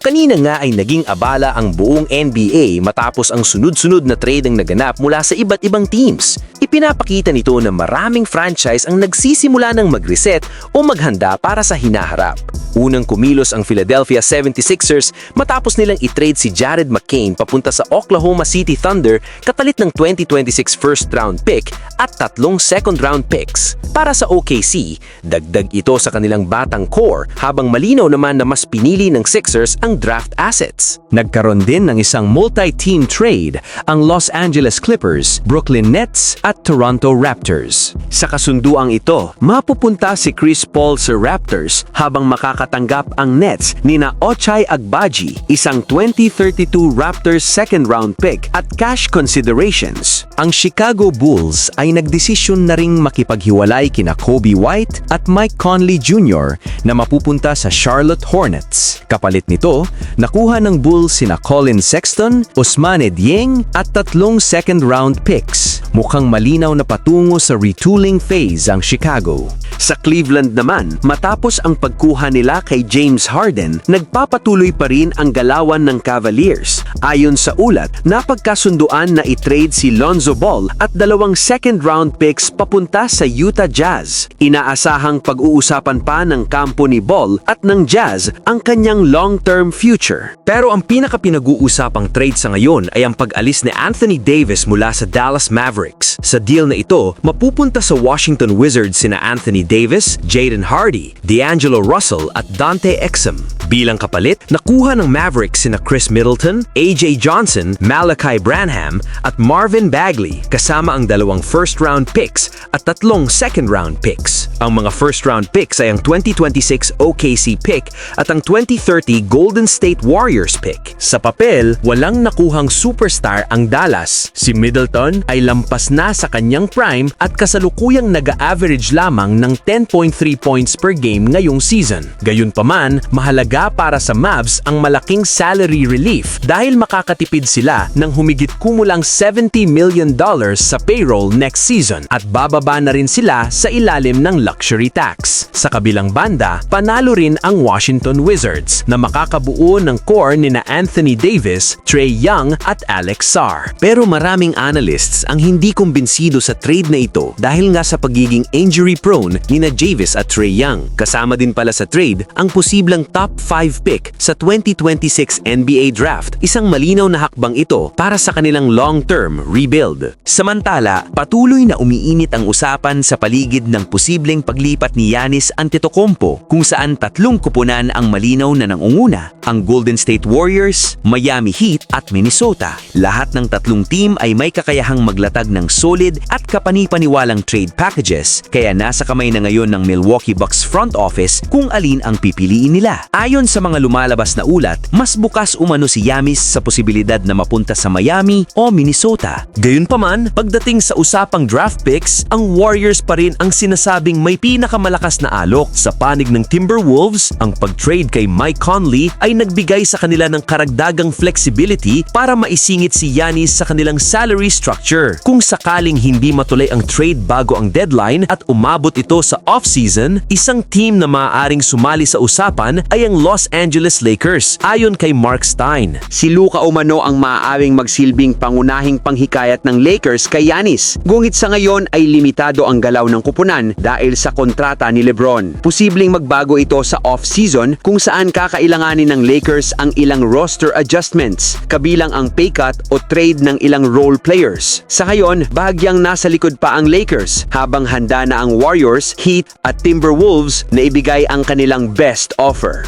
Kanina nga ay naging abala ang buong NBA matapos ang sunod-sunod na trade ang naganap mula sa iba't ibang teams. Ipinapakita nito na maraming franchise ang nagsisimula ng mag-reset o maghanda para sa hinaharap. Unang kumilos ang Philadelphia 76ers matapos nilang i-trade si Jared McCain papunta sa Oklahoma City Thunder kapalit ng 2026 first-round pick at 3 second-round picks. Para sa OKC, dagdag ito sa kanilang batang core habang malinaw naman na mas pinili ng Sixers ang draft assets. Nagkaroon din ng isang multi-team trade ang Los Angeles Clippers, Brooklyn Nets at Toronto Raptors. Sa kasunduang ito, mapupunta si Chris Paul sa Raptors habang makakatanggap ang Nets nina Ochai Agbaji, isang 2032 Raptors second-round pick at cash considerations. Ang Chicago Bulls ay nagdesisyon na ring makipaghiwalay kina Kobe White at Mike Conley Jr. na mapupunta sa Charlotte Hornets. Kapalit nito, nakuha ng Bulls sina Colin Sexton, Ousmane Dieng at 3 second-round picks. Mukhang malinaw na patungo sa retooling phase ang Chicago. Sa Cleveland naman, matapos ang pagkuha nila kay James Harden, nagpapatuloy pa rin ang galawan ng Cavaliers. Ayon sa ulat, napagkasunduan na i-trade si Lonzo Ball at 2 second-round picks papunta sa Utah Jazz. Inaasahang pag-uusapan pa ng kampo ni Ball at ng Jazz ang kanyang long-term future. Pero ang pinaka-pinag-uusapang trade sa ngayon ay ang pag-alis ni Anthony Davis mula sa Dallas Mavericks. Sa deal na ito, mapupunta sa Washington Wizards sina Anthony Davis, Jaden Hardy, D'Angelo Russell at Dante Exum. Bilang kapalit, nakuha ng Mavericks sina Chris Middleton, AJ Johnson, Malachi Branham at Marvin Bagley kasama ang 2 first-round picks at 3 second-round picks. Ang mga first-round picks ay ang 2026 OKC pick at ang 2030 Golden State Warriors pick. Sa papel, walang nakuhang superstar ang Dallas. Si Middleton ay lampas na sa kanyang prime at kasalukuyang nag-average lamang ng 10.3 points per game ngayong season. Gayunpaman, mahalaga para sa Mavs ang malaking salary relief dahil makakatipid sila ng humigit kumulang $70 million sa payroll next season at bababa na rin sila sa ilalim ng luxury tax. Sa kabilang banda, panalo rin ang Washington Wizards na makakabuo ng core nina Anthony Davis, Trae Young at Alex Sarr. Pero maraming analysts ang hindi kumbinsido sa trade na ito dahil nga sa pagiging injury-prone nina Davis at Trae Young. Kasama din pala sa trade ang posibleng top 5 pick sa 2026 NBA Draft. Isang malinaw na hakbang ito para sa kanilang long-term rebuild. Samantala, patuloy na umiinit ang usapan sa paligid ng posibleng paglipat ni Giannis Antetokounmpo kung saan 3 kupunan ang malinaw na nangunguna, ang Golden State Warriors, Miami Heat at Minnesota. Lahat ng 3 team ay may kakayahang maglatag ng solid at kapani-paniwalang trade packages kaya nasa kamay na ngayon ng Milwaukee Bucks front office kung alin ang pipiliin nila. Ayon sa mga lumalabas na ulat, mas bukas umano si Giannis sa posibilidad na mapunta sa Miami o Minnesota. Gayunpaman, pagdating sa usapang draft picks, ang Warriors pa rin ang sinasabing may pinakamalakas na alok. Sa panig ng Timberwolves, ang pag-trade kay Mike Conley ay nagbigay sa kanila ng karagdagang flexibility para maisingit si Giannis sa kanilang salary structure. Kung sakaling hindi matuloy ang trade bago ang deadline at umabot ito sa off-season, isang team na maaaring sumali sa usapan ay ang Los Angeles Lakers. Ayon kay Mark Stein, Si Luka umano ang maaaring magsilbing pangunahing panghikayat ng Lakers kay Giannis. Ngunit sa ngayon ay limitado ang galaw ng kupunan dahil sa kontrata ni LeBron. Posibleng magbago ito sa off-season kung saan kakailanganin ng Lakers ang ilang roster adjustments, kabilang ang pay cut o trade ng ilang role players. Sa ngayon, bahagyang nasa likod pa ang Lakers habang handa na ang Warriors, Heat at Timberwolves na ibigay ang kanilang best offer.